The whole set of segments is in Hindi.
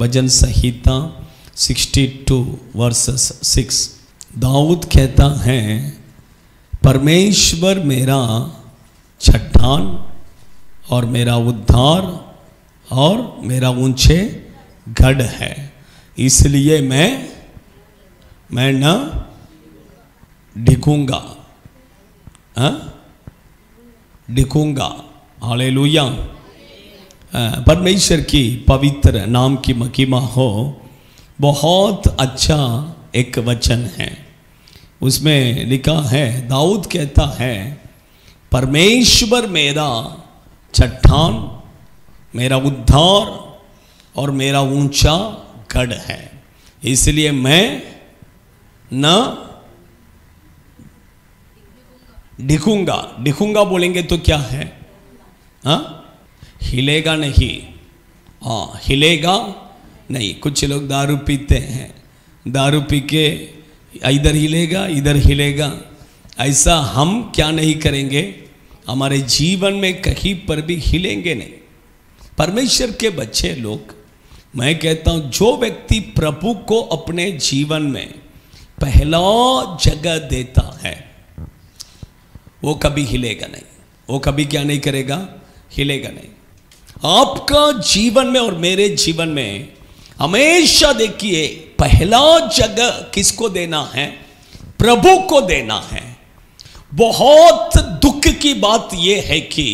भजन संहिता 62 वर्सेस 6। दाऊद कहता है, परमेश्वर मेरा चट्टान और मेरा उद्धार और मेरा ऊंचे गढ़ है, इसलिए मैं न डिगूंगा। हालेलुया। परमेश्वर की पवित्र नाम की महिमा हो। बहुत अच्छा एक वचन है, उसमें लिखा है, दाऊद कहता है, परमेश्वर मेरा चट्टान, मेरा उद्धार और मेरा ऊंचा गढ़ है, इसलिए मैं न डिगूंगा। डिगूंगा बोलेंगे तो क्या है? हिलेगा नहीं। हिलेगा नहीं। कुछ लोग दारू पीते हैं, दारू पी के इधर हिलेगा इधर हिलेगा। ऐसा हम क्या नहीं करेंगे, हमारे जीवन में कहीं पर भी हिलेंगे नहीं। परमेश्वर के बच्चे लोग, मैं कहता हूं, जो व्यक्ति प्रभु को अपने जीवन में पहला जगह देता है, वो कभी हिलेगा नहीं। वो कभी क्या नहीं करेगा? हिलेगा नहीं। आपका जीवन में और मेरे जीवन में हमेशा देखिए, पहला जगह किसको देना है? प्रभु को देना है। बहुत दुख की बात यह है कि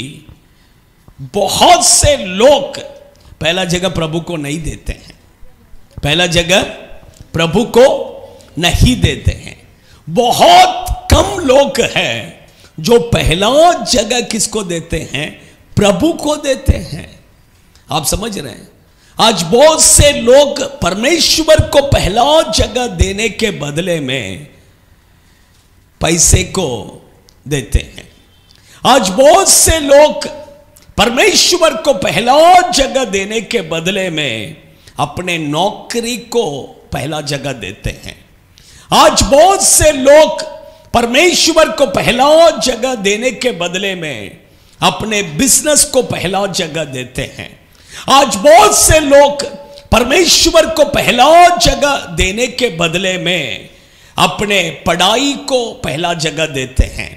बहुत से लोग पहला जगह प्रभु को नहीं देते हैं। पहला जगह प्रभु को नहीं देते हैं। बहुत कम लोग हैं जो पहला जगह किसको देते हैं? प्रभु को देते हैं। आप समझ रहे हैं? आज बहुत से लोग परमेश्वर को पहला जगह देने के बदले में पैसे को देते हैं। आज बहुत से लोग परमेश्वर को पहला जगह देने के बदले में अपने नौकरी को पहला जगह देते हैं। आज बहुत से लोग परमेश्वर को पहला जगह देने के बदले में अपने बिजनेस को पहला जगह देते हैं। आज बहुत से लोग परमेश्वर को पहला जगह देने के बदले में अपने पढ़ाई को पहला जगह देते हैं।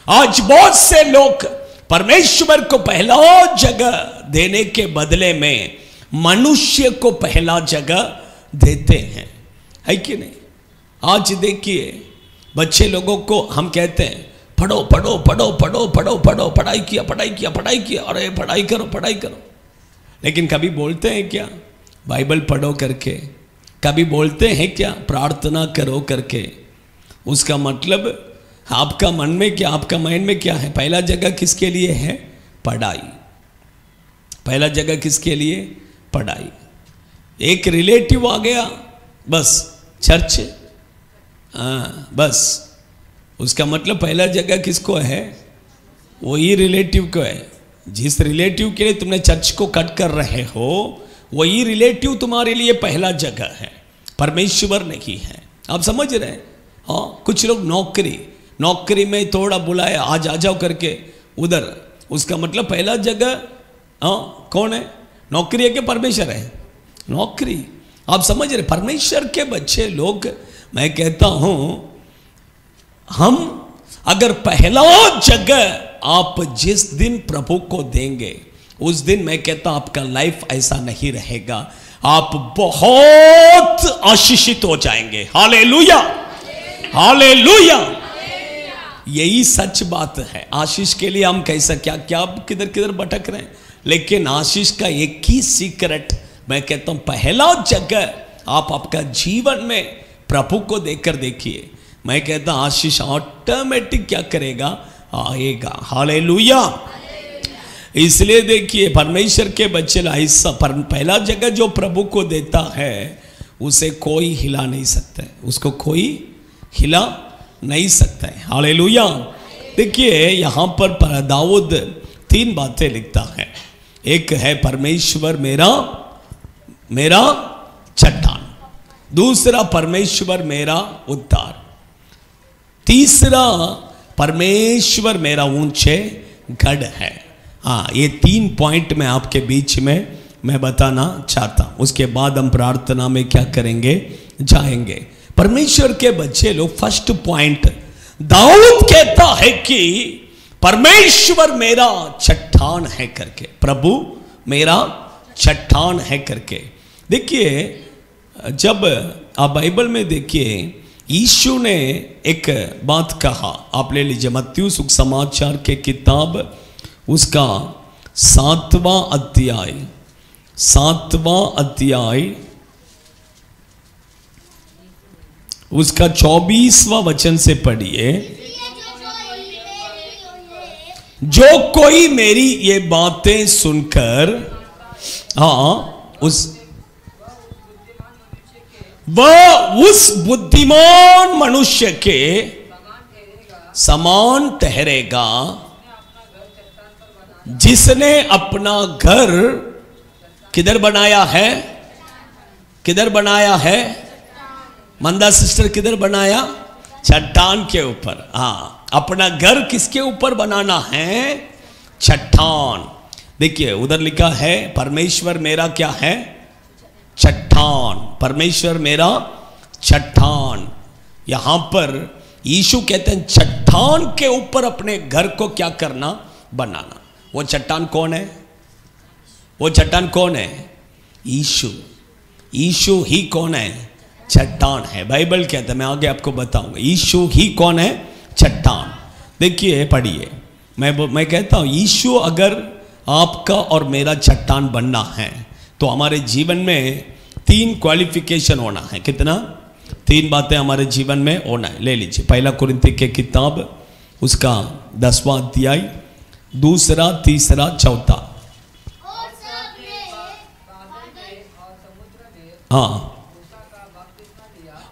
आज बहुत से लोग परमेश्वर को पहला जगह देने के बदले में मनुष्य को पहला जगह देते हैं, है कि नहीं? आज देखिए, बच्चे लोगों को हम कहते हैं, पढ़ो पढ़ो पढ़ो पढ़ो पढ़ो पढ़ो, पढ़ाई किया पढ़ाई किया पढ़ाई किया, अरे पढ़ाई करो पढ़ाई करो। लेकिन कभी बोलते हैं क्या बाइबल पढ़ो करके? कभी बोलते हैं क्या प्रार्थना करो करके? उसका मतलब आपका मन में क्या, आपका माइंड में क्या है? पहला जगह किसके लिए है? पढ़ाई। पहला जगह किसके लिए? पढ़ाई। एक रिलेटिव आ गया, बस चर्च, बस उसका मतलब पहला जगह किसको है? वही रिलेटिव को है। जिस रिलेटिव के लिए तुमने चर्च को कट कर रहे हो, वही रिलेटिव तुम्हारे लिए पहला जगह है, परमेश्वर नहीं है। आप समझ रहे हैं? हाँ, कुछ लोग नौकरी में थोड़ा बुलाया, आज आ जाओ करके उधर, उसका मतलब पहला जगह कौन है? नौकरी है कि परमेश्वर है? नौकरी। आप समझ रहे? परमेश्वर के बच्चे लोग, मैं कहता हूं, हम अगर पहला जगह आप जिस दिन प्रभु को देंगे, उस दिन मैं कहता हूं आपका लाइफ ऐसा नहीं रहेगा, आप बहुत आशीषित हो जाएंगे। Hallelujah, hallelujah. यही सच बात है। आशीष के लिए हम कैसा क्या क्या किधर किधर भटक रहे हैं, लेकिन आशीष का एक ही सीक्रेट, मैं कहता हूं, पहला जगह आप आपका जीवन में प्रभु को देकर देखिए। मैं कहता हूं आशीष ऑटोमेटिक क्या करेगा? आएगा। हालेलुया। इसलिए देखिए, परमेश्वर के बच्चे ऐसा पहला जगह जो प्रभु को देता है, उसे कोई हिला नहीं सकता है, उसको कोई हिला नहीं सकता है। हालेलुया। देखिए, यहां पर दाऊद 3 बातें लिखता है। एक है परमेश्वर मेरा चट्टान, दूसरा परमेश्वर मेरा उद्धार, तीसरा परमेश्वर मेरा ऊंचे गढ़ है। हाँ, ये 3 पॉइंट मैं आपके बीच में मैं बताना चाहता हूं। उसके बाद हम प्रार्थना में क्या करेंगे, जाएंगे। परमेश्वर के बच्चे लोग, फर्स्ट पॉइंट, दाऊद कहता है कि परमेश्वर मेरा चट्टान है करके, प्रभु मेरा चट्टान है करके। देखिए, जब आप बाइबल में देखिए, यीशु ने एक बात कहा, आप ले लीजिए मत्ती सुसमाचार के किताब उसका 7वां अध्याय उसका 24वां वचन से पढ़िए। जो कोई मेरी ये बातें सुनकर, वह उस बुद्धिमान मनुष्य के समान ठहरेगा जिसने अपना घर किधर बनाया है, किधर बनाया है मंदा सिस्टर, किधर बनाया, चट्टान के ऊपर। अपना घर किसके ऊपर बनाना है, चट्टान। देखिए उधर लिखा है परमेश्वर मेरा क्या है, चट्टान, परमेश्वर मेरा चट्टान। यहां पर यीशु कहते हैं चट्टान के ऊपर अपने घर को क्या करना, बनाना। वो चट्टान कौन है, वो चट्टान कौन है, यीशु। यीशु ही कौन है, चट्टान है। बाइबल कहता है, मैं आगे आपको बताऊंगा, यीशु ही कौन है, चट्टान। देखिए पढ़िए, मैं कहता हूं यीशु अगर आपका और मेरा चट्टान बनना है तो हमारे जीवन में 3 क्वालिफिकेशन होना है। कितना, 3 बातें हमारे जीवन में होना है। ले लीजिए पहला कुरिन्ती के किताब उसका 10वां अध्याय, 2, 3, 4।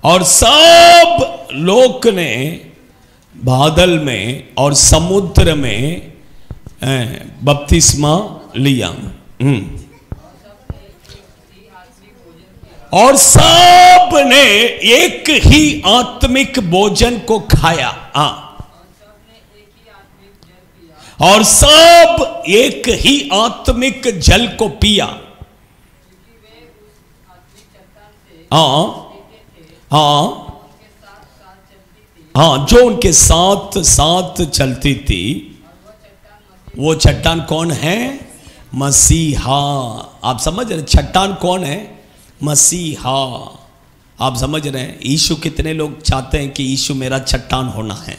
और सब लोग ने बादल में और समुद्र में बपतिस्मा लिया। और सब ने एक ही आत्मिक भोजन को खाया। और सब एक ही आत्मिक जल को पिया। जो उनके साथ साथ चलती थी, वो चट्टान कौन है, मसीहा। आप समझ रहे, चट्टान कौन है, मसीहा। आप समझ रहे हैं, यीशु कितने लोग चाहते हैं कि यीशु मेरा चट्टान होना है।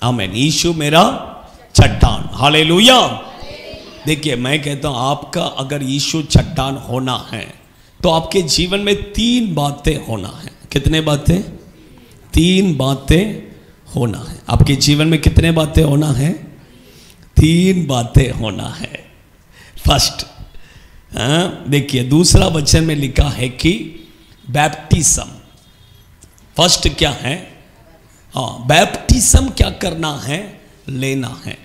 आमीन, यीशु मेरा चट्टान, हालेलुया। देखिए मैं कहता हूं आपका अगर यीशु चट्टान होना है तो आपके जीवन में 3 बातें होना है। कितने बातें, 3 बातें होना है आपके जीवन में। कितने बातें होना है, 3 बातें होना है। फर्स्ट, देखिए दूसरा वचन में लिखा है कि बैप्टिज्म। फर्स्ट क्या है, बैप्टिज्म क्या करना है, लेना है।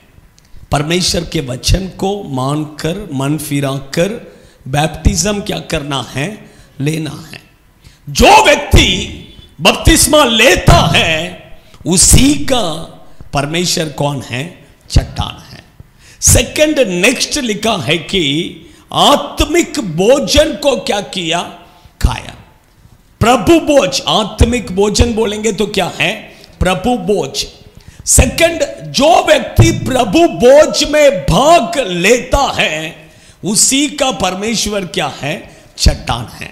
परमेश्वर के वचन को मानकर, मन फिराकर बैप्टिज्म क्या करना है, लेना है। जो व्यक्ति बपतिस्मा लेता है उसी का परमेश्वर कौन है, चट्टान है। सेकंड, नेक्स्ट लिखा है कि आत्मिक भोजन को क्या किया, खाया। प्रभु भोज, आत्मिक भोजन बोलेंगे तो क्या है, प्रभु भोज। सेकंड, जो व्यक्ति प्रभु भोज में भाग लेता है उसी का परमेश्वर क्या है, चट्टान है।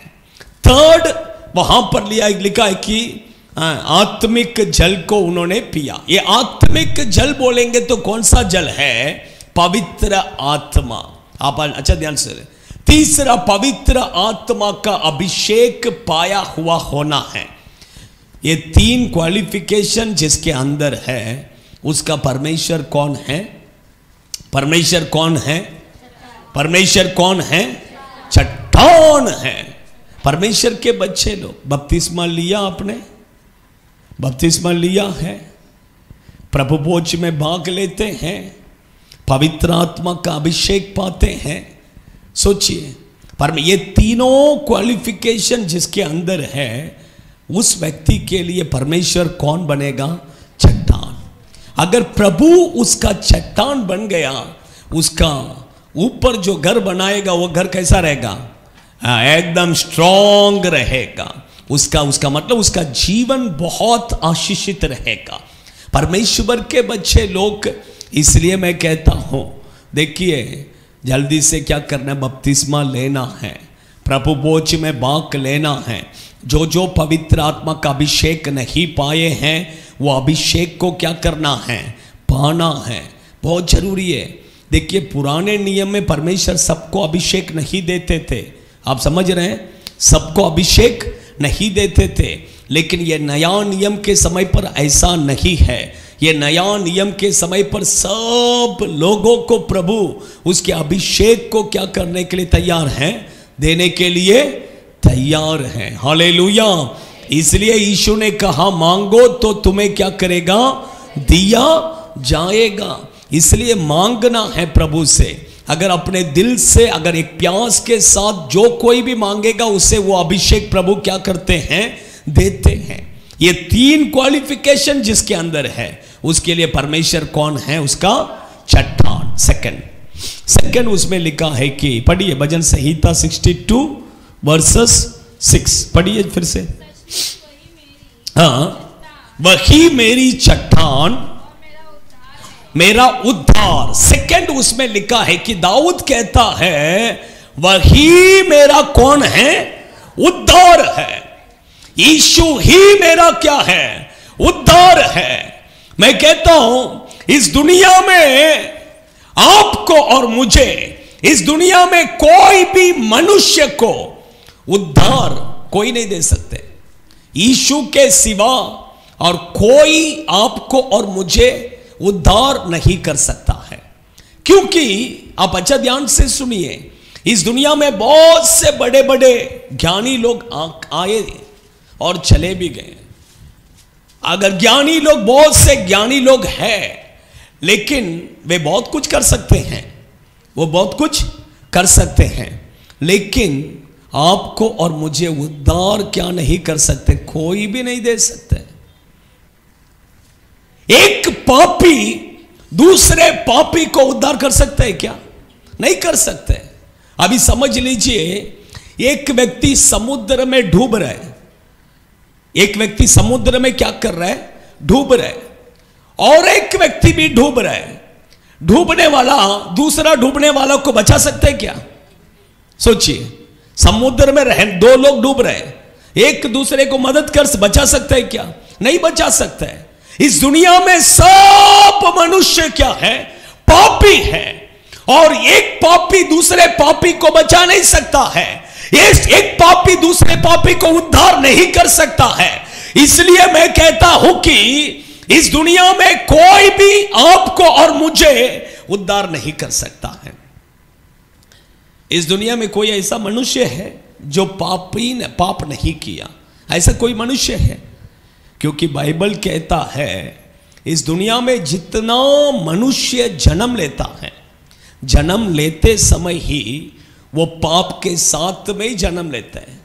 थर्ड, वहां पर लिखा है कि आत्मिक जल को उन्होंने पिया। ये आत्मिक जल बोलेंगे तो कौन सा जल है, पवित्र आत्मा। आप अच्छा ध्यान से। तीसरा, पवित्र आत्मा का अभिषेक पाया हुआ होना है। ये 3 क्वालिफिकेशन जिसके अंदर है उसका परमेश्वर कौन है, परमेश्वर कौन है, परमेश्वर कौन है, चट्टान है। परमेश्वर के बच्चे लोग, बपतिस्मा लिया आपने, बपतिस्मा लिया है, प्रभु भोज में भाग लेते हैं, पवित्र आत्मा का अभिषेक पाते हैं। सोचिए, पर ये तीनों क्वालिफिकेशन जिसके अंदर है उस व्यक्ति के लिए परमेश्वर कौन बनेगा, चट्टान। अगर प्रभु उसका चट्टान बन गया, उसका ऊपर जो घर बनाएगा वो घर कैसा रहेगा? एकदम स्ट्रॉन्ग रहेगा। उसका मतलब उसका जीवन बहुत आशीषित रहेगा। परमेश्वर के बच्चे लोग, इसलिए मैं कहता हूं, देखिए जल्दी से क्या करना है, बपतिस्मा लेना है, प्रभु भोज में भाग लेना है। जो जो पवित्र आत्मा का अभिषेक नहीं पाए हैं वो अभिषेक को क्या करना है? पाना है, बहुत जरूरी है। देखिए पुराने नियम में परमेश्वर सबको अभिषेक नहीं देते थे, आप समझ रहे हैं, सबको अभिषेक नहीं देते थे। लेकिन ये नया नियम के समय पर ऐसा नहीं है। ये नया नियम के समय पर सब लोगों को प्रभु उसके अभिषेक को क्या करने के लिए तैयार हैं? देने के लिए तैयार हैं। हालेलुया। इसलिए यीशु ने कहा मांगो तो तुम्हें क्या करेगा? दिया जाएगा। इसलिए मांगना है प्रभु से। अगर अपने दिल से, अगर एक प्यास के साथ जो कोई भी मांगेगा उसे वो अभिषेक प्रभु क्या करते हैं? देते हैं। ये 3 क्वालिफिकेशन जिसके अंदर है उसके लिए परमेश्वर कौन है? उसका चट्टान। सेकंड उसमें लिखा है कि, पढ़िए भजन संहिता 62 वर्सेस 6, पढ़िए फिर से। हाँ, वही मेरी चट्टान मेरा उद्धार। सेकंड उसमें लिखा है कि दाऊद कहता है वही मेरा कौन है? उद्धार है। यीशु ही मेरा क्या है? उद्धार है। मैं कहता हूं इस दुनिया में आपको और मुझे, इस दुनिया में कोई भी मनुष्य को उद्धार कोई नहीं दे सकते यीशु के सिवा, और कोई आपको और मुझे उद्धार नहीं कर सकता है। क्योंकि आप अच्छा ध्यान से सुनिए, इस दुनिया में बहुत से बड़े बड़े ज्ञानी लोग आए और चले भी गए। अगर ज्ञानी लोग, बहुत से ज्ञानी लोग हैं, लेकिन वे बहुत कुछ कर सकते हैं, वो बहुत कुछ कर सकते हैं, लेकिन आपको और मुझे उद्धार क्या नहीं कर सकते? कोई भी नहीं दे सकते। एक पापी दूसरे पापी को उद्धार कर सकते हैं क्या? नहीं कर सकते। अभी समझ लीजिए, एक व्यक्ति समुद्र में डूब रहा है, एक व्यक्ति समुद्र में क्या कर रहा है? डूब रहा है, और एक व्यक्ति भी डूब रहा है। डूबने वाला दूसरा डूबने वाला को बचा सकते हैं क्या? सोचिए, समुद्र में रह 2 लोग डूब रहे हैं, एक दूसरे को मदद कर बचा सकते हैं क्या? नहीं बचा सकते है। इस दुनिया में सब मनुष्य क्या है? पापी है, और एक पापी दूसरे पापी को बचा नहीं सकता है। एक पापी दूसरे पापी को उद्धार नहीं कर सकता है। इसलिए मैं कहता हूं कि इस दुनिया में कोई भी आपको और मुझे उद्धार नहीं कर सकता है। इस दुनिया में कोई ऐसा मनुष्य है जो पापी ने पाप नहीं किया? ऐसा कोई मनुष्य है? क्योंकि बाइबल कहता है इस दुनिया में जितना मनुष्य जन्म लेता है, जन्म लेते समय ही वो पाप के साथ में ही जन्म लेता है।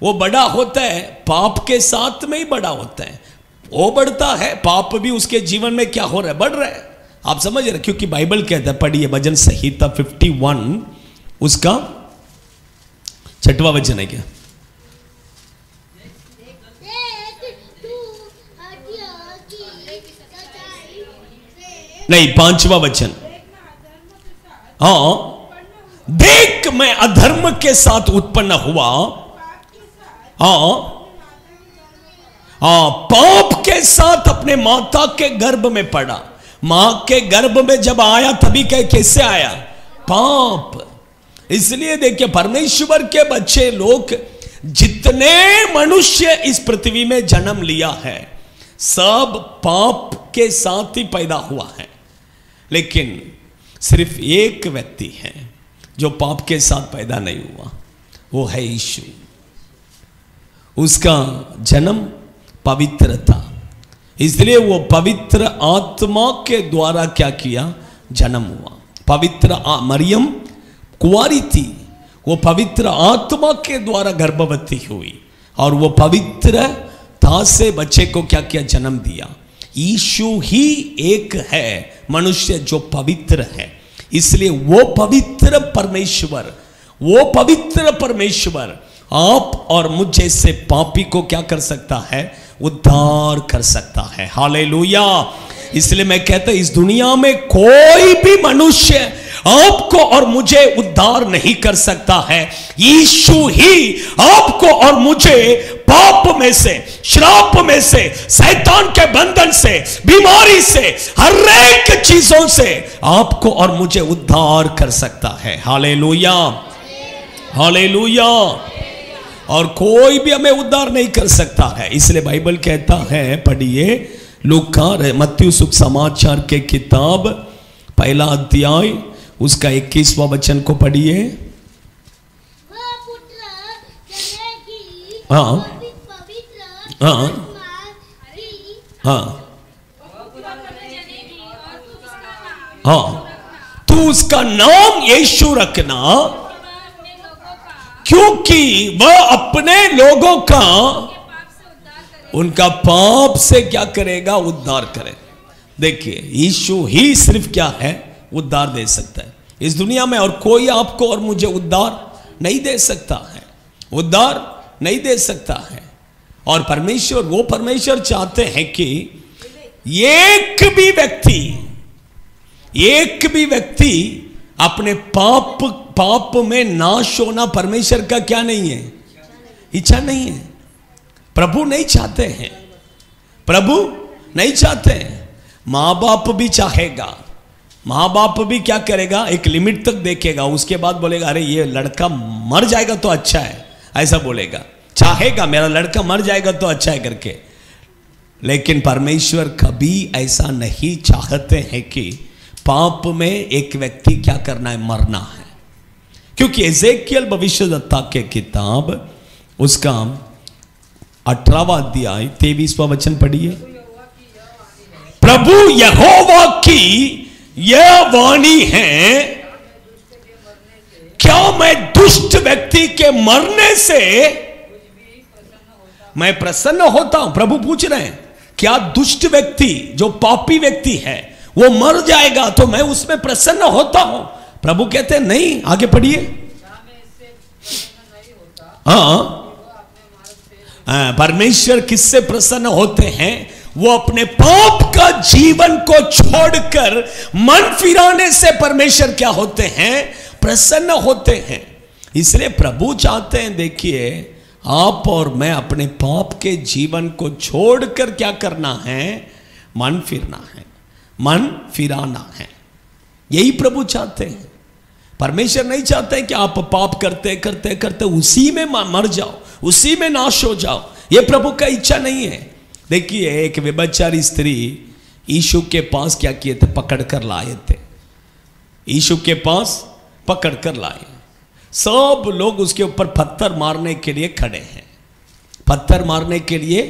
वो बड़ा होता है पाप के साथ में ही बड़ा होता है। वो बढ़ता है, पाप भी उसके जीवन में क्या हो रहा है? बढ़ रहा है। आप समझ रहे? क्योंकि बाइबल कहता है, पढ़िए भजन संहिता 51 उसका 6वां वचन है क्या? नहीं, 5वां वचन। हाँ, देख मैं अधर्म के साथ उत्पन्न हुआ। हाँ, पाप के साथ अपने माता के गर्भ में पड़ा। मां के गर्भ में जब आया तभी कैसे आया? पाप। इसलिए देखिए, परमेश्वर के बच्चे लोग जितने मनुष्य इस पृथ्वी में जन्म लिया है, सब पाप के साथ ही पैदा हुआ है। लेकिन सिर्फ एक व्यक्ति है जो पाप के साथ पैदा नहीं हुआ, वो है यीशु। उसका जन्म पवित्र था, इसलिए वो पवित्र आत्मा के द्वारा क्या किया? जन्म हुआ। पवित्र मरियम कुंवारी थी, वो पवित्र आत्मा के द्वारा गर्भवती हुई, और वो पवित्रता से बच्चे को क्या किया? जन्म दिया। यीशु ही एक है मनुष्य जो पवित्र है। इसलिए वो पवित्र परमेश्वर आप और मुझ जैसे पापी को क्या कर सकता है? उद्धार कर सकता है। हालेलुया। इसलिए मैं कहता हूं इस दुनिया में कोई भी मनुष्य आपको और मुझे उद्धार नहीं कर सकता है। यीशु ही आपको और मुझे पाप में से, श्राप में से, शैतान के बंधन से, बीमारी से, हर एक चीजों से आपको और मुझे उद्धार कर सकता है। Hallelujah, hallelujah. और कोई भी हमें उद्धार नहीं कर सकता है। इसलिए बाइबल कहता है, पढ़िए लूका मत्ती सुसमाचार के किताब 1 अध्याय उसका 21वां वचन को पढ़िए। हाँ हाँ हाँ हाँ, तू उसका नाम यीशु रखना, क्योंकि वह अपने लोगों का उनका पाप से क्या करेगा? उद्धार करेगा। देखिए यीशु ही सिर्फ क्या है? उद्धार दे सकता है इस दुनिया में, और कोई आपको और मुझे उद्धार नहीं दे सकता है, उद्धार नहीं दे सकता है। और परमेश्वर, वो परमेश्वर चाहते हैं कि एक भी व्यक्ति अपने पाप में नाश होना परमेश्वर का क्या नहीं है? इच्छा नहीं है। प्रभु नहीं चाहते हैं, प्रभु नहीं चाहते हैं। माँ बाप भी चाहेगा, माँ बाप भी क्या करेगा? एक लिमिट तक देखेगा, उसके बाद बोलेगा अरे ये लड़का मर जाएगा तो अच्छा है, ऐसा बोलेगा, चाहेगा मेरा लड़का मर जाएगा तो अच्छा है करके। लेकिन परमेश्वर कभी ऐसा नहीं चाहते हैं कि पाप में एक व्यक्ति क्या करना है? मरना है। क्योंकि एजेकियल भविष्यद्वक्ता के किताब उसका 18वां अध्याय 23वां वचन पढ़िए। प्रभु यहोवा की यह वाणी है, क्या मैं दुष्ट व्यक्ति के मरने से मैं प्रसन्न होता हूं? प्रभु पूछ रहे हैं क्या दुष्ट व्यक्ति, जो पापी व्यक्ति है, वो मर जाएगा तो मैं उसमें प्रसन्न होता हूं? प्रभु कहते हैं नहीं। आगे पढ़िए। हाँ, परमेश्वर किससे प्रसन्न होते हैं? वो अपने पाप का जीवन को छोड़कर मन फिराने से परमेश्वर क्या होते हैं? प्रसन्न होते हैं। इसलिए प्रभु चाहते हैं, देखिए आप और मैं अपने पाप के जीवन को छोड़कर क्या करना है? मन फिरना है, मन फिराना है। यही प्रभु चाहते हैं। परमेश्वर नहीं चाहते कि आप पाप करते करते करते उसी में मर जाओ, उसी में नाश हो जाओ। यह प्रभु का इच्छा नहीं है। देखिए एक व्यभिचारी स्त्री यीशु के पास क्या किए थे? पकड़ कर लाए थे, यीशु के पास पकड़ कर लाए। सब लोग उसके ऊपर पत्थर मारने के लिए खड़े हैं, पत्थर मारने के लिए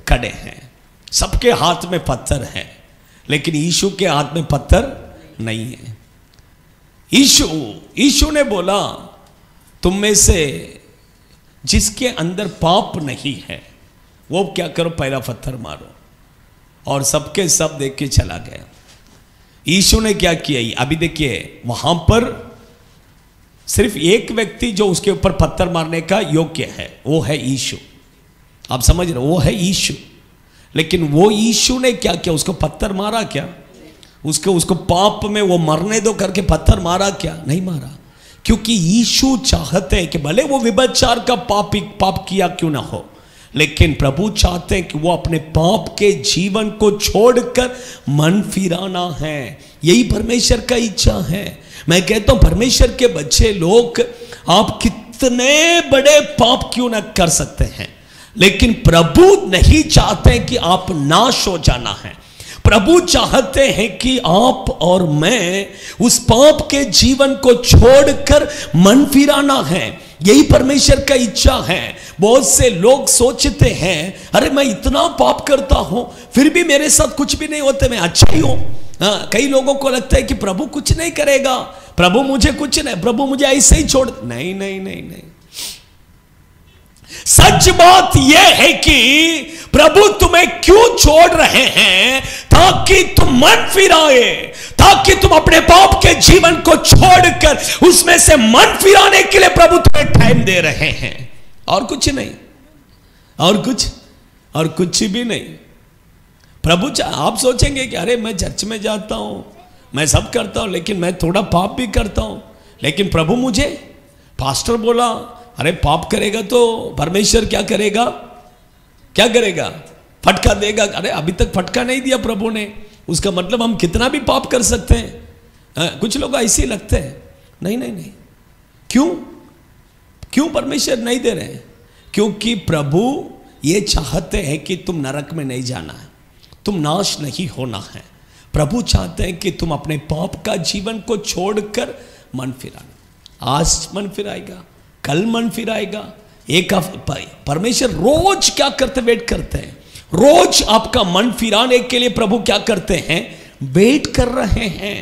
खड़े हैं। सबके हाथ में पत्थर है, लेकिन यीशु के हाथ में पत्थर नहीं है। यीशु ने बोला तुम में से जिसके अंदर पाप नहीं है वो क्या करो? पहला पत्थर मारो। और सबके सब देख के चला गया। यीशु ने क्या किया? अभी देखिए वहां पर सिर्फ एक व्यक्ति जो उसके ऊपर पत्थर मारने का योग्य है, वो है यीशु। आप समझ रहे हो? वो है यीशु। लेकिन वो यीशु ने क्या किया? उसको पत्थर मारा क्या? उसको पाप में वो मरने दो करके पत्थर मारा क्या? नहीं मारा। क्योंकि यीशु चाहते हैं कि भले वो व्यभिचार का पाप किया क्यों ना हो, लेकिन प्रभु चाहते हैं कि वो अपने पाप के जीवन को छोड़कर मन फिराना है। यही परमेश्वर का इच्छा है। मैं कहता हूं परमेश्वर के बच्चे लोग, आप कितने बड़े पाप क्यों ना कर सकते हैं, लेकिन प्रभु नहीं चाहते कि आप नाश हो जाना है। प्रभु चाहते हैं कि आप और मैं उस पाप के जीवन को छोड़कर मन फिराना है। यही परमेश्वर का इच्छा है। बहुत से लोग सोचते हैं अरे मैं इतना पाप करता हूं फिर भी मेरे साथ कुछ भी नहीं होते, मैं अच्छा ही हूं। कई लोगों को लगता है कि प्रभु कुछ नहीं करेगा, प्रभु मुझे कुछ नहीं, प्रभु मुझे ऐसे ही छोड़। नहीं नहीं नहीं नहीं, सच बात यह है कि प्रभु तुम्हें क्यों छोड़ रहे हैं? ताकि तुम मन फिराए, ताकि तुम अपने पाप के जीवन को छोड़कर उसमें से मन फिराने के लिए प्रभु तुम्हें टाइम दे रहे हैं, और कुछ नहीं, और कुछ भी नहीं। प्रभु आप सोचेंगे कि अरे मैं चर्च में जाता हूं, मैं सब करता हूं, लेकिन मैं थोड़ा पाप भी करता हूं, लेकिन प्रभु मुझे, पास्टर बोला अरे पाप करेगा तो परमेश्वर क्या करेगा, फटका देगा। अरे अभी तक फटका नहीं दिया प्रभु ने, उसका मतलब हम कितना भी पाप कर सकते हैं। कुछ लोग ऐसे ही लगते हैं, नहीं। क्यों परमेश्वर नहीं दे रहे हैं? क्योंकि प्रभु ये चाहते हैं कि तुम नरक में नहीं जाना है, तुम नाश नहीं होना है। प्रभु चाहते हैं कि तुम अपने पाप का जीवन को छोड़कर मन फिराना। आज मन फिराएगा, कल मन फिराएगा, एक परमेश्वर रोज क्या करते, वेट करते हैं। रोज आपका मन फिराने के लिए प्रभु क्या करते हैं, वेट कर रहे हैं।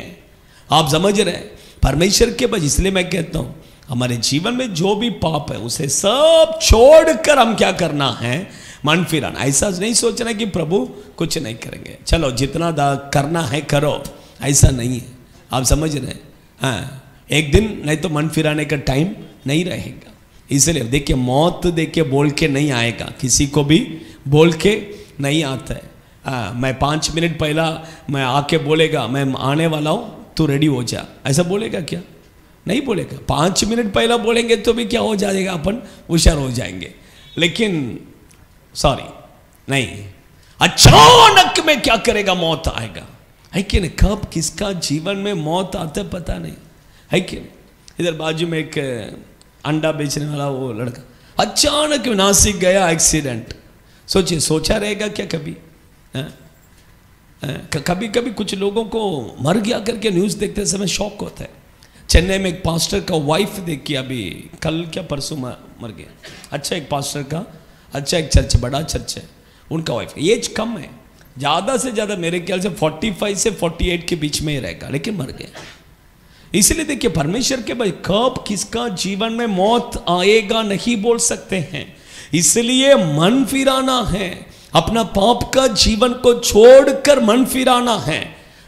आप समझ रहे हैं? परमेश्वर के बस, इसलिए मैं कहता हूं हमारे जीवन में जो भी पाप है उसे सब छोड़कर हम क्या करना है, मन फिराना। ऐसा नहीं सोचना कि प्रभु कुछ नहीं करेंगे, चलो जितना करना है करो, ऐसा नहीं है। आप समझ रहे हैं? हाँ, एक दिन नहीं तो मन फिराने का टाइम नहीं रहेगा। इसलिए देखिए, मौत देखिए बोल के नहीं आएगा, किसी को भी बोल के नहीं आता है। मैं 5 मिनट पहला मैं आके बोलेगा मैं आने वाला हूँ, तू रेडी हो जा, ऐसा बोलेगा क्या? नहीं बोलेगा। 5 मिनट पहला बोलेंगे तो भी क्या हो जाएगा, अपन होशियार हो जाएंगे। लेकिन सॉरी नहीं, अचानक में क्या करेगा, मौत आएगा, है कि नहीं? कब किसका जीवन में मौत आता है पता नहीं, है कि नहीं? इधर बाजू में एक अंडा बेचने वाला वो लड़का अचानक नासिक गया, एक्सीडेंट। सोचिए, सोचा रहेगा क्या कभी? कभी कभी कुछ लोगों को मर गया करके न्यूज़ देखते समय शौक होता है। चेन्नई में एक पास्टर का वाइफ देखिए, अभी कल क्या परसों मर गया। अच्छा एक पास्टर का, अच्छा एक चर्च, बड़ा चर्च है, उनका वाइफ, एज कम है, ज़्यादा से ज़्यादा मेरे ख्याल से 45 से 48 के बीच में ही रहेगा, लेकिन मर गया। इसलिए देखिए, परमेश्वर के भाई कब किसका जीवन में मौत आएगा नहीं बोल सकते हैं। इसलिए मन फिराना है, अपना पाप का जीवन को छोड़कर मन फिराना है।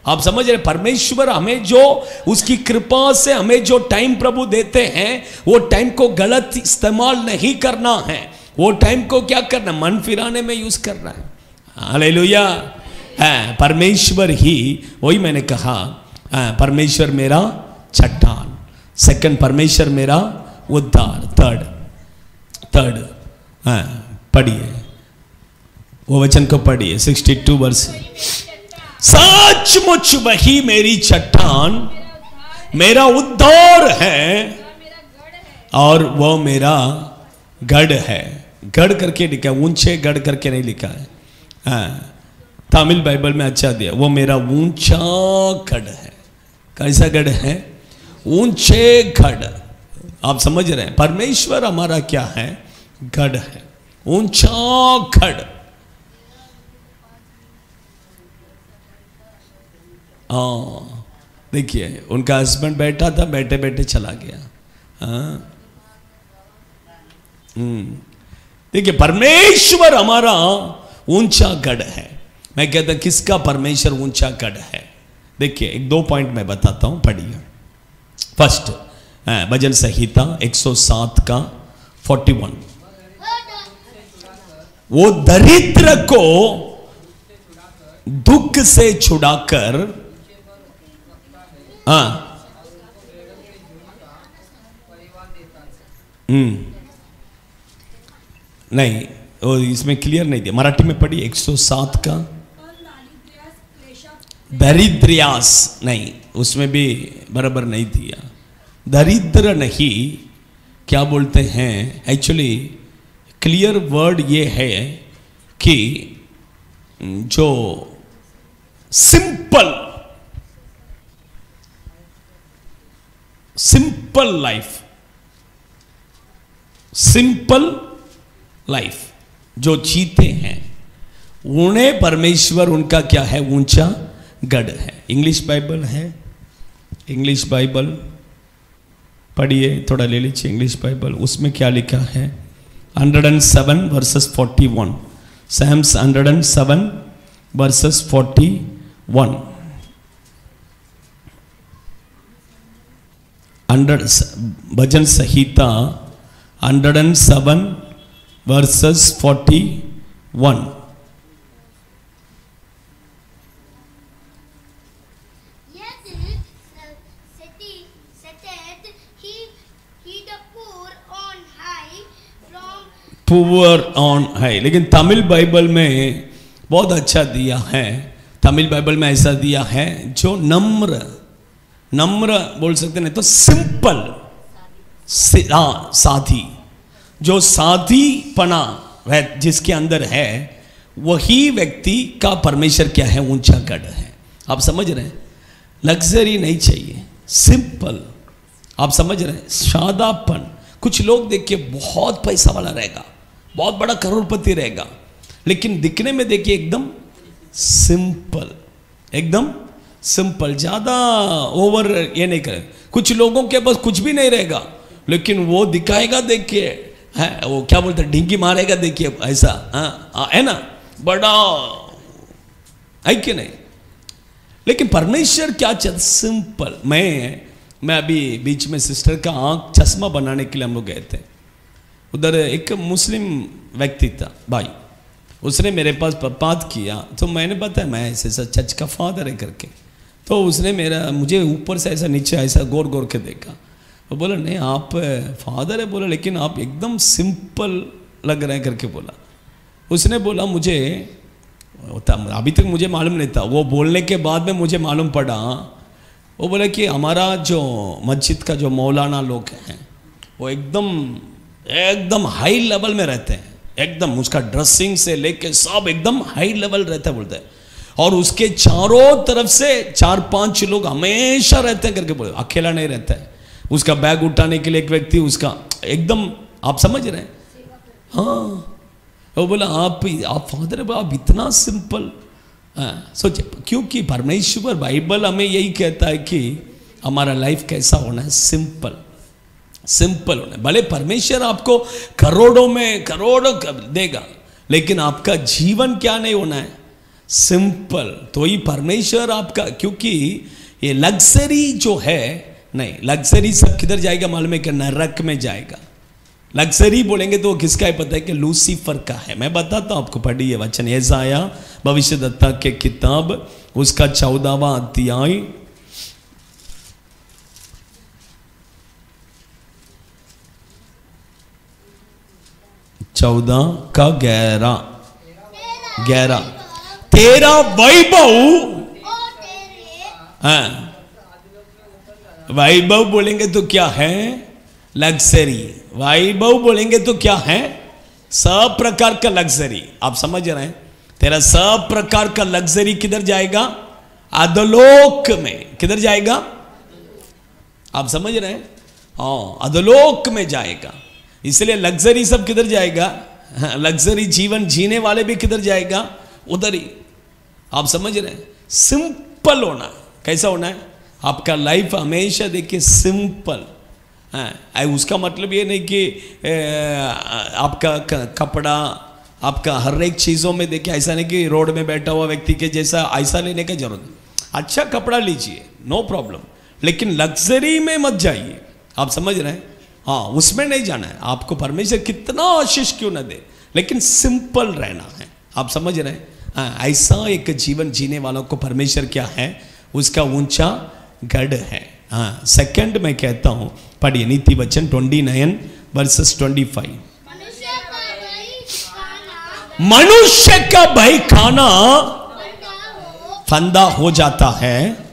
आप समझ रहे? परमेश्वर हमें जो उसकी कृपा से हमें जो टाइम प्रभु देते हैं, वो टाइम को गलत इस्तेमाल नहीं करना है, वो टाइम को क्या करना, मन फिराने में यूज करना है। हालेलुया। परमेश्वर ही, वही मैंने कहा, परमेश्वर मेरा चट्टान, सेकंड परमेश्वर मेरा उद्धार, थर्ड पढ़िए वो वचन को, पढ़िए 62 वर्ष। सचमुच वही मेरी चट्टान, मेरा उद्धार है और वो मेरा गढ़ है। गढ़ करके लिखा है, ऊंचे गढ़ करके नहीं लिखा है। तमिल बाइबल में अच्छा दिया, वो मेरा ऊंचा गढ़ है। कैसा गढ़ है? ऊंचे गढ़। आप समझ रहे हैं? परमेश्वर हमारा क्या है? गढ़ है, ऊंचा गढ़। देखिए, उनका हस्बैंड बैठा था, बैठे बैठे चला गया। देखिए, परमेश्वर हमारा ऊंचा गढ़ है। मैं कहता किसका परमेश्वर ऊंचा गढ़ है? देखिए, 1-2 पॉइंट मैं बताता हूं, पढ़िए। फर्स्ट, भजन संहिता 107 का 41, वो दरिद्र को दुख से छुड़ाकर, नहीं, वो इसमें क्लियर नहीं दिया, मराठी में पढ़ी 107 का। दरिद्रयास नहीं, उसमें भी बराबर नहीं दिया। दरिद्र नहीं, क्या बोलते हैं? एक्चुअली क्लियर वर्ड ये है कि जो सिंपल लाइफ जो जीते हैं, उन्हें परमेश्वर उनका क्या है? ऊंचा गढ़ है। इंग्लिश बाइबल है, इंग्लिश बाइबल पढ़िए, थोड़ा ले लीजिए इंग्लिश बाइबल। उसमें क्या लिखा है? 107 versus 41, Psalms 107 versus 41। Bhajan Samhita 107 versus 41. Poor on high. लेकिन तमिल बाइबल में बहुत अच्छा दिया है. तमिल बाइबल में ऐसा दिया है जो नम्र बोल सकते नहीं तो सिंपल, साधी, जो साधीपना जिसके अंदर है वही व्यक्ति का परमेश्वर क्या है, ऊंचा गढ़ है. आप समझ रहे हैं? लग्जरी नहीं चाहिए, सिंपल. आप समझ रहे हैं? सादापन. कुछ लोग देखिए बहुत पैसा वाला रहेगा, बहुत बड़ा करोड़पति रहेगा, लेकिन दिखने में देखिए एकदम सिंपल, एकदम सिंपल, ज़्यादा ओवर ये नहीं करे. कुछ लोगों के पास कुछ भी नहीं रहेगा, लेकिन वो दिखाएगा देखिए, है वो क्या बोलते हैं, ढींगी मारेगा देखिए ऐसा, है ना, बड़ा है कि नहीं. लेकिन परमेश्वर क्या चाहता? सिंपल. मैं अभी बीच में सिस्टर का आँख चश्मा बनाने के लिए हम लोग गए थे. उधर एक मुस्लिम व्यक्ति था भाई, उसने मेरे पास बात किया तो मैंने बताया मैं ऐसे चर्च का फादर है करके. तो उसने मुझे ऊपर से ऐसा नीचे ऐसा गौर के देखा. वो बोला नहीं आप फादर है. बोला लेकिन आप एकदम सिंपल लग रहे हैं करके बोला. उसने बोला मुझे अभी तक मुझे मालूम नहीं था, वो बोलने के बाद में मुझे मालूम पड़ा. वो बोला कि हमारा जो मस्जिद का जो मौलाना लोग हैं वो एकदम हाई लेवल में रहते हैं, एकदम उसका ड्रेसिंग से लेके सब एकदम हाई लेवल रहता है बोलते हैं. और उसके चारों तरफ से 4-5 लोग हमेशा रहते हैं करके बोले, अकेला नहीं रहता है. उसका बैग उठाने के लिए एक व्यक्ति उसका एकदम, आप समझ रहे हैं. हाँ वो बोला आप फादर है, आप इतना सिंपल. सोचे क्योंकि परमेश्वर बाइबल हमें यही कहता है कि हमारा लाइफ कैसा होना है, सिंपल होना है. भले परमेश्वर आपको करोड़ों देगा, लेकिन आपका जीवन क्या नहीं होना है, सिंपल. तो ही परमेश्वर आपका, क्योंकि ये लग्जरी जो है नहीं, लग्जरी सब किधर जाएगा मालूम है कि नरक में जाएगा. लग्जरी बोलेंगे तो किसका है पता है कि लूसीफर का है. मैं बताता हूं आपको, पढ़िए वचन यशायाह भविष्यद्वक्ता के किताब उसका 14वां अध्याय 14 का 11. तेरा वैभव, वैभव बोलेंगे तो क्या है, लग्जरी. वैभव बोलेंगे तो क्या है, सब प्रकार का लग्जरी. आप समझ रहे हैं? तेरा सब प्रकार का लग्जरी किधर जाएगा, अधोलोक में. किधर जाएगा, आप समझ रहे हैं? अधोलोक में जाएगा. इसलिए लग्जरी सब किधर जाएगा, लग्जरी जीवन जीने वाले भी किधर जाएगा, उधर ही. आप समझ रहे हैं? सिंपल होना. कैसा होना है आपका लाइफ, हमेशा देखिए सिंपल. उसका मतलब ये नहीं कि आपका कपड़ा, आपका हर एक चीज़ों में देखिए ऐसा नहीं कि रोड में बैठा हुआ व्यक्ति के जैसा ऐसा लेने की जरूरत नहीं. अच्छा कपड़ा लीजिए, नो प्रॉब्लम, लेकिन लग्जरी में मत जाइए. आप समझ रहे हैं? हाँ, उसमें नहीं जाना है. आपको परमेश्वर कितना आशीष क्यों न दे, लेकिन सिंपल रहना है. आप समझ रहे हैं? ऐसा एक जीवन जीने वालों को परमेश्वर क्या है, उसका ऊंचा गढ़ है. सेकंड मैं कहता हूं, पढ़िए नीति वचन 29 वर्सेस 25. मनुष्य का भय खाना फंदा हो जाता है,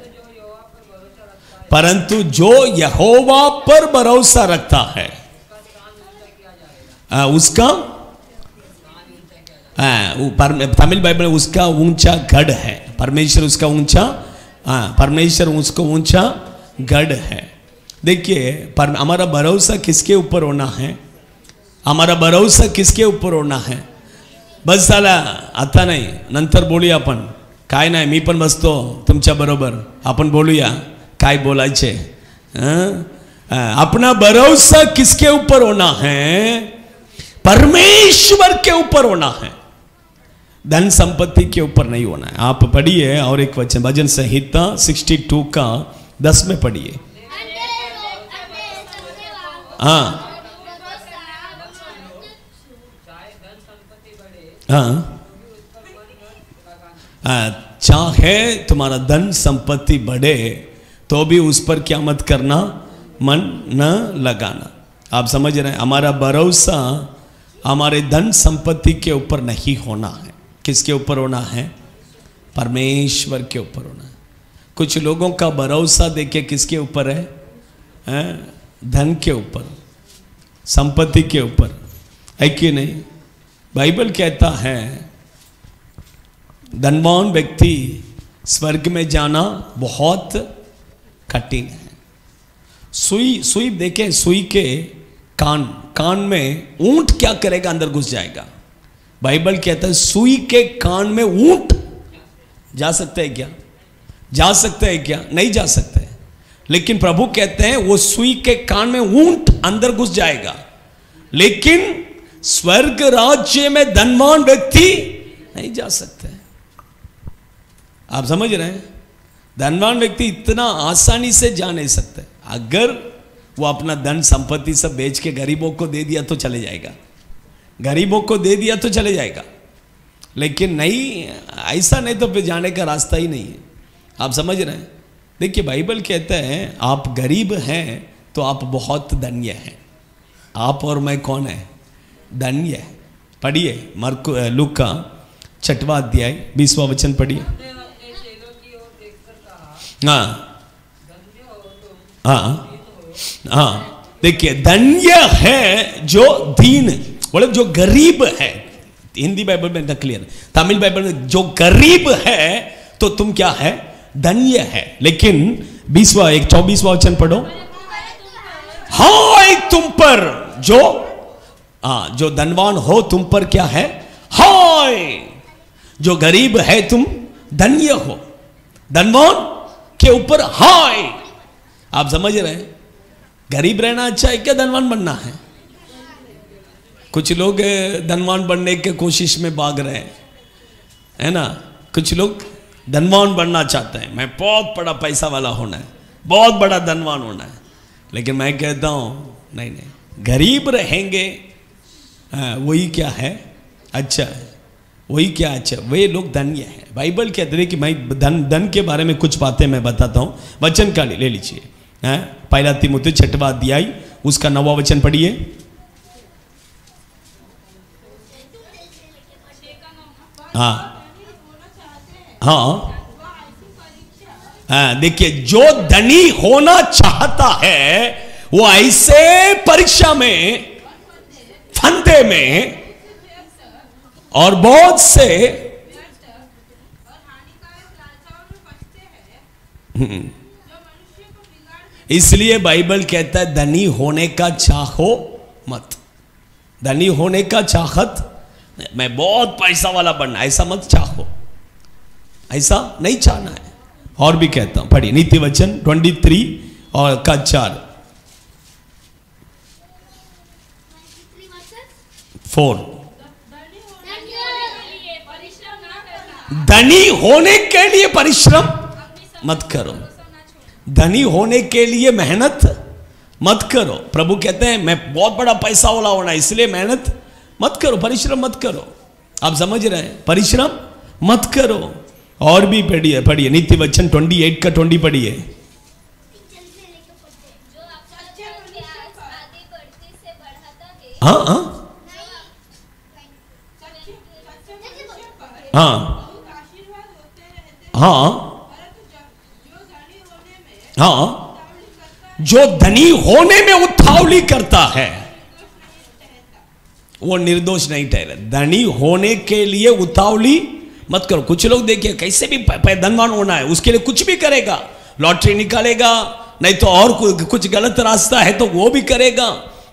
परंतु जो यहोवा पर भरोसा रखता है उसका, तमिल बाइबल में उसका ऊंचा गढ़ है. परमेश्वर उसका ऊंचा, परमेश्वर उसको ऊंचा गढ़ है. देखिए हमारा भरोसा किसके ऊपर होना है, हमारा भरोसा किसके ऊपर होना है. बस झाला आता नाही, नंतर बोलूया आपण. काय नाही, मी पण बसतो तुमच्या बरोबर, आपण बोलूया काय बोलायचे. अपना भरोसा किसके ऊपर होना है, परमेश्वर के ऊपर होना है, धन संपत्ति के ऊपर नहीं होना है. आप पढ़िए और एक वचन भजन संहिता 62 का 10 में पढ़िए. हाँ हाँ, चाहे तुम्हारा धन संपत्ति बढ़े तो भी उस पर क्या मत करना, मन न लगाना। आप समझ रहे हैं? हमारा भरोसा हमारे धन संपत्ति के ऊपर नहीं होना है। किसके ऊपर होना है? परमेश्वर के ऊपर होना है। कुछ लोगों का भरोसा देखिए किसके ऊपर है? धन के ऊपर, संपत्ति के ऊपर, है कि नहीं? बाइबल कहता है धनवान व्यक्ति स्वर्ग में जाना बहुत कठिन है। सुई देखे, सुई के कान में ऊंट क्या करेगा? अंदर घुस जाएगा। बाइबल कहता है सुई के कान में ऊंट जा सकता है क्या? जा सकता है क्या? नहीं जा सकता है। लेकिन प्रभु कहते हैं वो सुई के कान में ऊंट अंदर घुस जाएगा, लेकिन स्वर्ग राज्य में धनवान व्यक्ति नहीं जा सकते। आप समझ रहे हैं? धनवान व्यक्ति इतना आसानी से जा नहीं सकते। अगर वो अपना धन संपत्ति सब बेच के गरीबों को दे दिया तो चले जाएगा, गरीबों को दे दिया तो चले जाएगा, लेकिन नहीं, ऐसा नहीं तो फिर जाने का रास्ता ही नहीं है। आप समझ रहे हैं? देखिए बाइबल कहता है आप गरीब हैं तो आप बहुत धन्य हैं। आप और मैं कौन है? धन्य है। पढ़िए लूका 6वां अध्याय 20वां वचन पढ़िए। हाँ हाँ हाँ, देखिए धन्य है जो दीन, बोले जो गरीब है। हिंदी बाइबल में न क्लियर, तमिल बाइबल में जो गरीब है तो तुम क्या है? धन्य है। लेकिन 24वां वचन पढ़ो। हाय तुम पर जो धनवान हो तुम पर क्या है? हाय, जो गरीब है तुम धन्य हो। धनवान के ऊपर हाय। आप समझ रहे हैं? गरीब रहना अच्छा है क्या धनवान बनना है? कुछ लोग धनवान बनने के कोशिश में भाग रहे हैं, है ना? कुछ लोग धनवान बनना चाहते हैं, मैं बहुत बड़ा पैसा वाला होना है, बहुत बड़ा धनवान होना है। लेकिन मैं कहता हूं नहीं नहीं, गरीब रहेंगे वही क्या है? अच्छा है। वही क्या अच्छा, वे लोग धन्य है। बाइबल कहते हैं कि मैं धन के बारे में कुछ बातें मैं बताता हूं। वचन का ले लीजिए, पहला तीमुथियुस 6वां अध्याय उसका 9वां वचन पढ़िए। हाँ हाँ हाँ, देखिए जो धनी होना चाहता है वो ऐसे परीक्षा में, फंदे में और बहुत से इसलिए बाइबल कहता है धनी होने का चाहो मत। धनी होने का चाहत, मैं बहुत पैसा वाला बनना, ऐसा मत चाहो, ऐसा नहीं चाहना है। और भी कहता हूं, पढ़िए नीति वचन 23 और का 4 4। धनी होने के लिए परिश्रम मत करो, धनी होने के लिए मेहनत मत करो। प्रभु कहते हैं मैं बहुत बड़ा पैसा वाला होना, इसलिए मेहनत मत करो, परिश्रम मत करो। आप समझ रहे हैं? परिश्रम मत करो। और भी पढ़िए नीति वचन 28 का 20 पढ़िए। हाँ हाँ हाँ हाँ हाँ, जो धनी होने में उतावली करता है वो निर्दोष नहीं ठहरे। धनी होने के लिए उतावली मत करो। कुछ लोग देखिए कैसे भी धनवान होना है उसके लिए कुछ भी करेगा, लॉटरी निकालेगा, नहीं तो और कुछ गलत रास्ता है तो वो भी करेगा,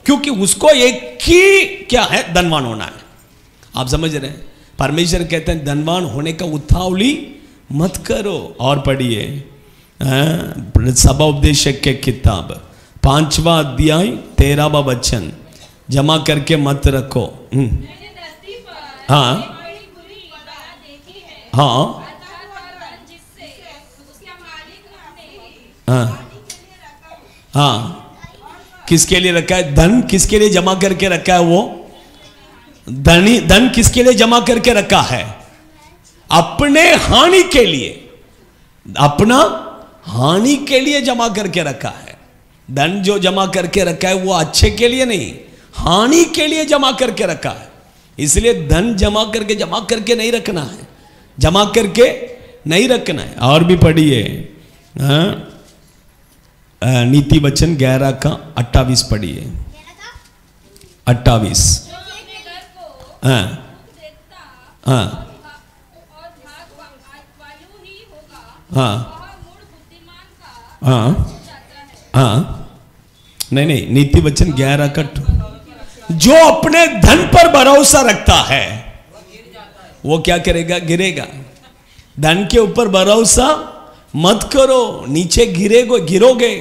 क्योंकि उसको एक ही क्या है? धनवान होना है। आप समझ रहे हैं? परमेश्वर कहते हैं धनवान होने का उतावली मत करो। और पढ़िए सभा उपदेशक के किताब 5वां अध्याय 13वां वचन, जमा करके मत रखो। हाँ हाँ हाँ हाँ, किसके लिए रखा है? धन किसके लिए जमा करके रखा है? वो धन किसके लिए जमा करके रखा है? अपने हानि के लिए, अपना हानि के लिए जमा करके रखा है। धन जो जमा करके रखा है वो अच्छे के लिए नहीं, हानि के लिए जमा करके रखा है। इसलिए धन जमा करके नहीं रखना है, जमा करके नहीं रखना है। और भी पढ़िए, नीति वचन 11 का 28 पढ़िए, 28। हाँ हाँ हाँ हाँ हाँ, नहीं, नीति वचन 11 का, जो अपने धन पर भरोसा रखता है वो क्या करेगा? गिरेगा। धन के ऊपर भरोसा मत करो, नीचे गिरोगे।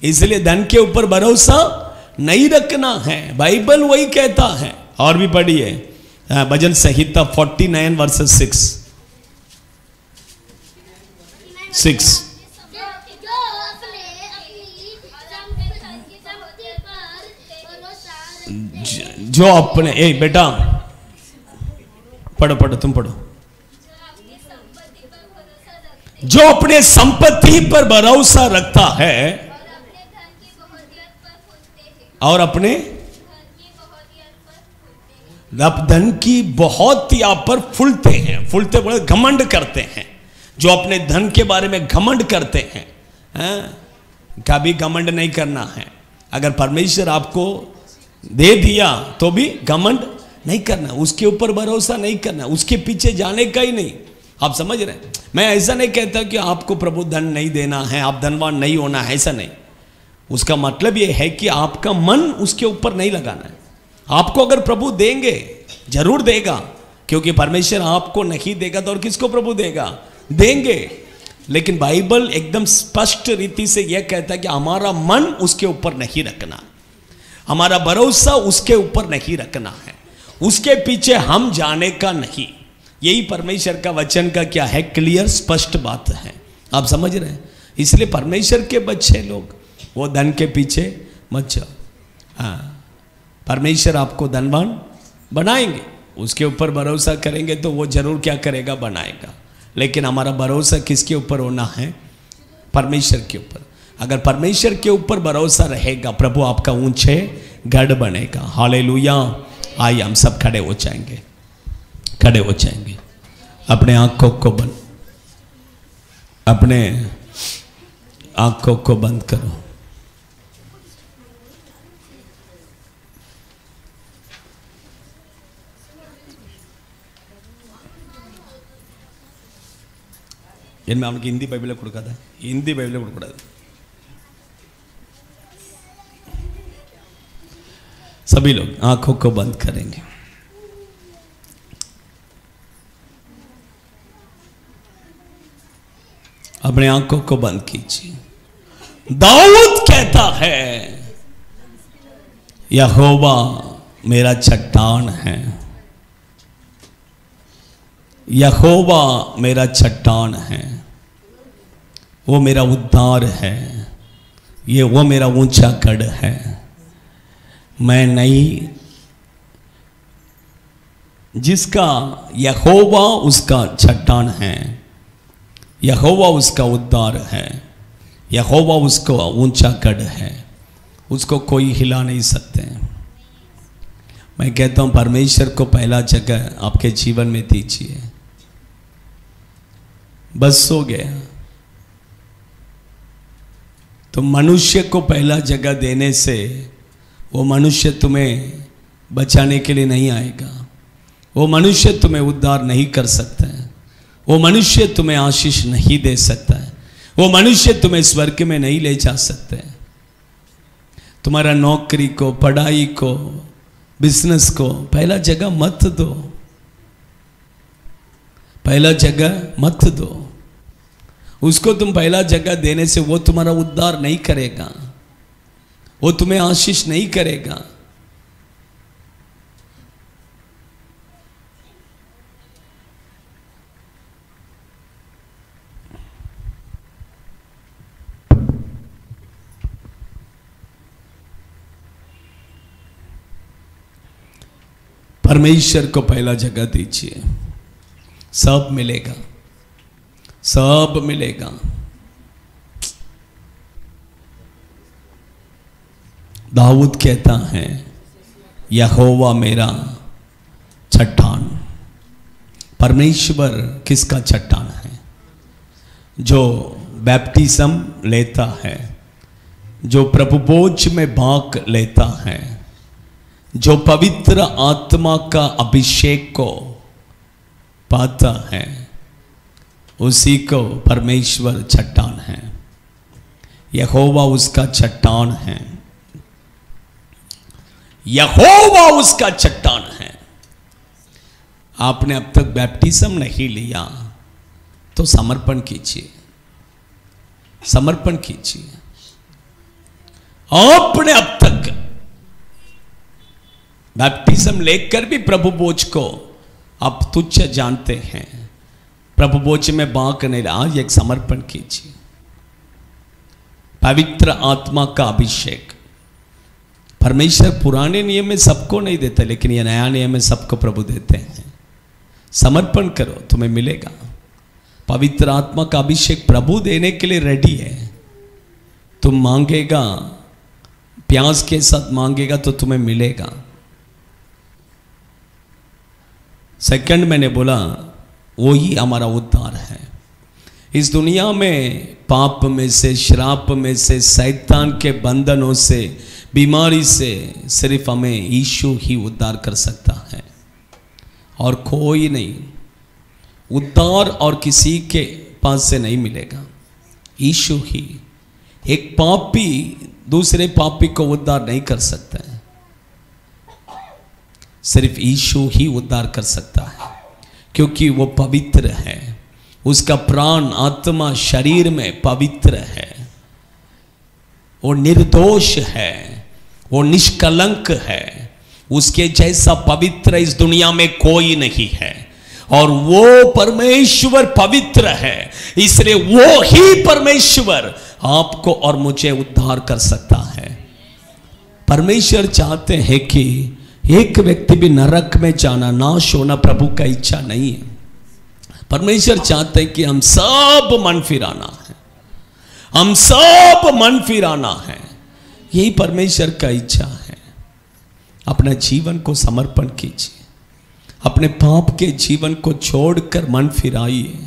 इसलिए धन के ऊपर भरोसा नहीं रखना है, बाइबल वही कहता है। और भी पढ़िए, भजन संहिता 49 वर्सेस 6। जो अपने, बेटा पढ़ो तुम पढ़ो। जो अपने संपत्ति पर भरोसा रखता है और अपने धन की बहुत ही आप पर फूलते हैं, फूलते बड़े घमंड करते हैं। जो अपने धन के बारे में घमंड करते हैं, कभी घमंड नहीं करना है। अगर परमेश्वर आपको दे दिया तो भी घमंड नहीं करना, उसके ऊपर भरोसा नहीं करना, उसके पीछे जाने का ही नहीं। आप समझ रहे हैं? मैं ऐसा नहीं कहता कि आपको प्रभु धन नहीं देना है, आप धनवान नहीं होना है, ऐसा नहीं। उसका मतलब ये है कि आपका मन उसके ऊपर नहीं लगाना है। आपको अगर प्रभु देंगे, जरूर देगा, क्योंकि परमेश्वर आपको नहीं देगा तो और किसको प्रभु देगा? देंगे। लेकिन बाइबल एकदम स्पष्ट रीति से यह कहता है कि हमारा मन उसके ऊपर नहीं रखना, हमारा भरोसा उसके ऊपर नहीं रखना है, उसके पीछे हम जाने का नहीं। यही परमेश्वर का वचन का क्या है? क्लियर स्पष्ट बात है। आप समझ रहे हैं? इसलिए परमेश्वर के बच्चे लोग वो धन के पीछे मत जाओ। हाँ, परमेश्वर आपको धनवान बनाएंगे, उसके ऊपर भरोसा करेंगे तो वो जरूर क्या करेगा? बनाएगा। लेकिन हमारा भरोसा किसके ऊपर होना है? परमेश्वर के ऊपर। अगर परमेश्वर के ऊपर भरोसा रहेगा, प्रभु आपका ऊंचे गढ़ बनेगा। हालेलुया। आइए हम सब खड़े हो जाएंगे, खड़े हो जाएंगे। अपने आंखों को बंद करो। इनमें हमने हिंदी बाइबल कुड़का था, हिंदी बाइबल कुड़का था। सभी लोग आंखों को बंद करेंगे। अपने आंखों को बंद कीजिए। दाऊद कहता है, यहोवा मेरा चट्टान है, यहोवा मेरा चट्टान है, वो मेरा उद्धार है, वो मेरा ऊंचा गढ़ है। मैं नहीं, जिसका यहोवा उसका चट्टान है, यहोवा उसका उद्धार है, यहोवा उसको ऊंचा गढ़ है, उसको कोई हिला नहीं सकते। मैं कहता हूं परमेश्वर को पहला जगह आपके जीवन में दीजिए। बस हो गया। तो मनुष्य को पहला जगह देने से वो मनुष्य तुम्हें बचाने के लिए नहीं आएगा, वो मनुष्य तुम्हें उद्धार नहीं कर सकता है, वो मनुष्य तुम्हें आशीष नहीं दे सकता है, वो मनुष्य तुम्हें स्वर्ग में नहीं ले जा सकते है। तुम्हारा नौकरी को, पढ़ाई को, बिजनेस को पहला जगह मत दो, पहला जगह मत दो। उसको तुम पहला जगह देने से वो तुम्हारा उद्धार नहीं करेगा, वो तुम्हें आशीष नहीं करेगा। परमेश्वर को पहला जगह दीजिए, सब मिलेगा, सब मिलेगा। दाऊद कहता है यहोवा मेरा चट्टान। परमेश्वर किसका चट्टान है? जो बैप्टिज्म लेता है, जो प्रभु भोज में भाग लेता है, जो पवित्र आत्मा का अभिषेक को पाता है, उसी को परमेश्वर चट्टान है। यहोवा उसका चट्टान है, यहोवा उसका चट्टान है। आपने अब तक बैप्टिज्म नहीं लिया तो समर्पण कीजिए, समर्पण कीजिए। आपने अब तक बैप्टिज्म लेकर भी प्रभु बोझ को आप तुच्छ जानते हैं, प्रभु बोझ में भाग नहीं, आज एक समर्पण कीजिए। पवित्र आत्मा का अभिषेक परमेश्वर पुराने नियम में सबको नहीं देता, लेकिन यह नया नियम में सबको प्रभु देते हैं। समर्पण करो, तुम्हें मिलेगा। पवित्र आत्मा का अभिषेक प्रभु देने के लिए रेडी है। तुम मांगेगा, प्यास के साथ मांगेगा तो तुम्हें मिलेगा। सेकंड मैंने बोला वो ही हमारा उद्धार है। इस दुनिया में पाप में से, श्राप में से, शैतान के बंधनों से, बीमारी से सिर्फ हमें यीशु ही उद्धार कर सकता है और कोई नहीं। उद्धार और किसी के पास से नहीं मिलेगा, यीशु ही। एक पापी दूसरे पापी को उद्धार नहीं कर सकता है, सिर्फ यीशु ही उद्धार कर सकता है, क्योंकि वो पवित्र है। उसका प्राण, आत्मा, शरीर में पवित्र है। वो निर्दोष है, वो निष्कलंक है। उसके जैसा पवित्र इस दुनिया में कोई नहीं है। और वो परमेश्वर पवित्र है, इसलिए वो ही परमेश्वर आपको और मुझे उद्धार कर सकता है। परमेश्वर चाहते हैं कि एक व्यक्ति भी नरक में जाना, नाश होना प्रभु का इच्छा नहीं है। परमेश्वर चाहते हैं कि हम सब मन फिराना है, हम सब मन फिराना है। यही परमेश्वर का इच्छा है। अपना जीवन को समर्पण कीजिए, अपने पाप के जीवन को छोड़कर मन फिराइए।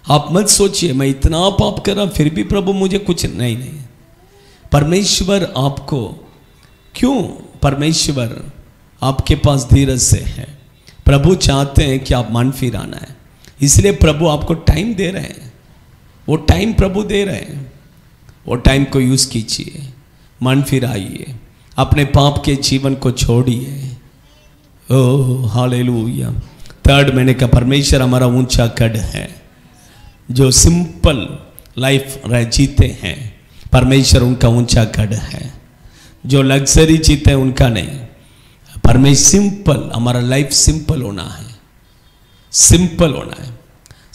आप मत सोचिए मैं इतना पाप कर रहा फिर भी प्रभु मुझे कुछ नहीं। परमेश्वर आपको, क्यों? परमेश्वर आपके पास धीरज से है। प्रभु चाहते हैं कि आप मन फिराना है, इसलिए प्रभु आपको टाइम दे रहे हैं। वो टाइम प्रभु दे रहे हैं, वो टाइम को यूज कीजिए, मन फिराइए, अपने पाप के जीवन को छोड़िए। Oh hallelujah. थर्ड मैंने कहा परमेश्वर हमारा ऊंचा गढ़ है। जो सिंपल लाइफ जीते हैं, परमेश्वर उनका ऊंचा गढ़ है। जो लग्जरी जीते हैं उनका नहीं। परमेश्वर सिंपल, हमारा लाइफ सिंपल होना है, सिंपल होना है।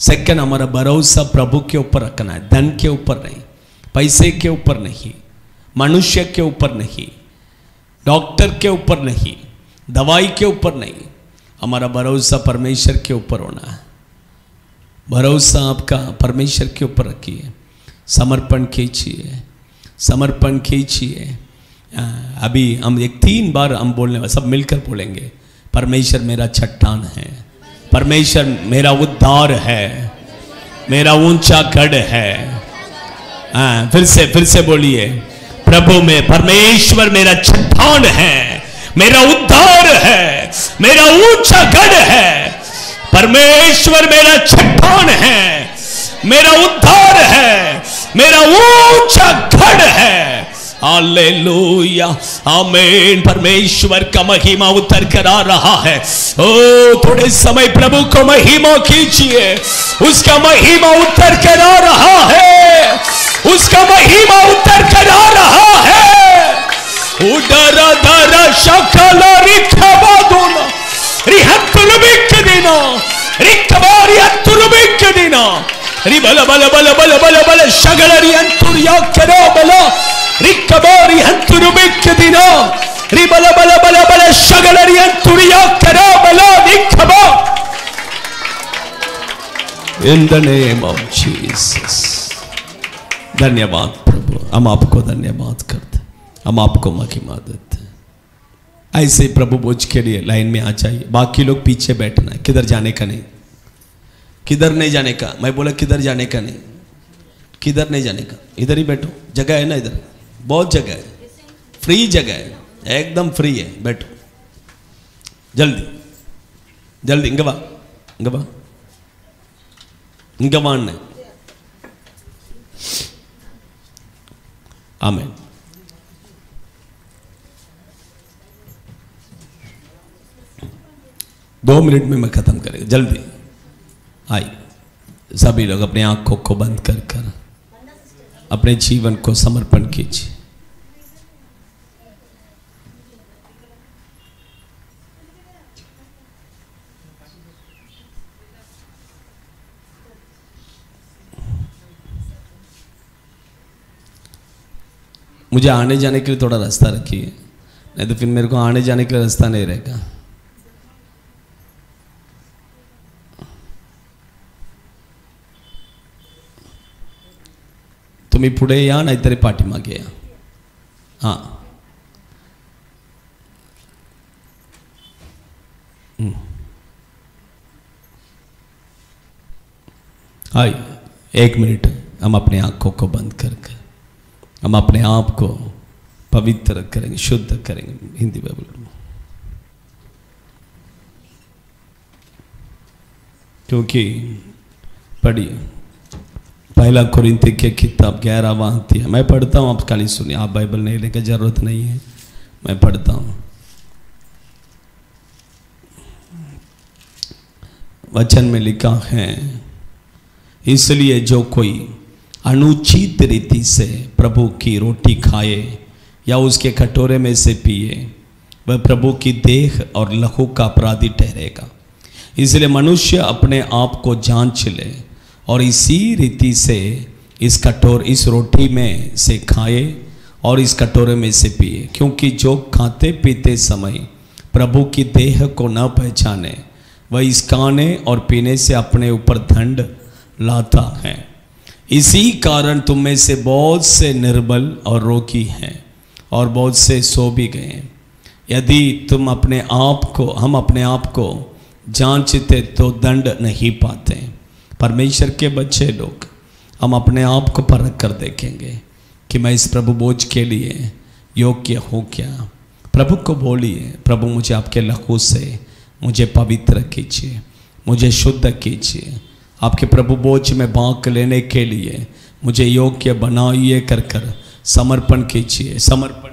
सेकंड, हमारा भरोसा प्रभु के ऊपर रखना है, धन के ऊपर नहीं, पैसे के ऊपर नहीं, मनुष्य के ऊपर नहीं, डॉक्टर के ऊपर नहीं, दवाई के ऊपर नहीं। हमारा भरोसा परमेश्वर के ऊपर होना है। भरोसा आपका परमेश्वर के ऊपर रखिए, समर्पण कीजिए, समर्पण कीजिए। अभी हम एक 3 बार हम बोलने, सब मिलकर बोलेंगे, परमेश्वर मेरा चट्टान है, परमेश्वर मेरा उद्धार है, मेरा ऊंचा गढ़ है। फिर से बोलिए, प्रभु में परमेश्वर मेरा चट्टान है, मेरा उद्धार है, मेरा ऊंचा गढ़ है। परमेश्वर मेरा चट्टान है, मेरा उद्धार है, मेरा ऊंचा गढ़ है। हालेलुया, आमीन। परमेश्वर का महिमा उतर कर आ रहा है। ओ थोड़े समय प्रभु को महिमा कीजिए, उसका महिमा उतर कर आ रहा है, उसका महिमा उतर कर आ रहा है। उडरा दरा शकला रिखबादुना रिहतुलबिक दिना रिखबारी अतुलबिक दिना रिबला बला बला बला बला बला शगलरी अंतुरिया करो बला रिकबारी हंतुरुबिक दिना रिबल बल बल बल शगलरियन तुरिया करो बलो दिखबो in the name of Jesus. धन्यवाद प्रभु, हम आपको धन्यवाद करते, हम आपको महिमा देते। ऐसे प्रभु बोझ के लिए लाइन में आ जाइए। बाकी लोग पीछे बैठना है, किधर जाने का नहीं, किधर नहीं जाने का। मैं बोला किधर जाने का नहीं, किधर नहीं जाने का, इधर ही बैठो। जगह है ना, इधर बहुत जगह है, फ्री जगह है, एकदम फ्री है, बैठो जल्दी जल्दी। इंगवा इंगवा इंगवान ने आमीन। दो मिनट में मैं खत्म करेगा, जल्दी आइए। सभी लोग अपने आंखों को बंद कर कर अपने जीवन को समर्पण कीजिए। मुझे आने जाने के लिए थोड़ा रास्ता रखिए, नहीं तो फिर मेरे को आने जाने के लिए रास्ता नहीं रहेगा। तुम्ही पुढे या, नाहीतरी पाठीमागे या। हां आइए, एक मिनट हम अपने आंखों को बंद करके हम अपने आप को पवित्र करेंगे, शुद्ध करेंगे। हिंदी में बोलो, क्योंकि पढ़िए पहला कुरिन्ती के किताब 11वां अध्याय। मैं पढ़ता हूँ, आप खाली सुनिए, आप बाइबल नहीं लेने की जरूरत नहीं है, मैं पढ़ता हूँ। वचन में लिखा है, इसलिए जो कोई अनुचित रीति से प्रभु की रोटी खाए या उसके कटोरे में से पिए, वह प्रभु की देह और लहू का अपराधी ठहरेगा। इसलिए मनुष्य अपने आप को जांच ले और इसी रीति से इस रोटी में से खाए और इस कटोरे में से पिए। क्योंकि जो खाते पीते समय प्रभु की देह को न पहचाने, वह इस खाने और पीने से अपने ऊपर दंड लाता है। इसी कारण तुम में से बहुत से निर्बल और रोगी हैं और बहुत से सो भी गए। यदि हम अपने आप को जांचते तो दंड नहीं पाते। परमेश्वर के बच्चे लोग, हम अपने आप को परख कर देखेंगे कि मैं इस प्रभु बोझ के लिए योग्य हूँ क्या। प्रभु को बोलिए, प्रभु मुझे आपके लहू से मुझे पवित्र कीजिए, मुझे शुद्ध कीजिए। आपके प्रभु बोझ में भाग लेने के लिए मुझे योग्य बनाइए कर समर्पण कीजिए। समर्पण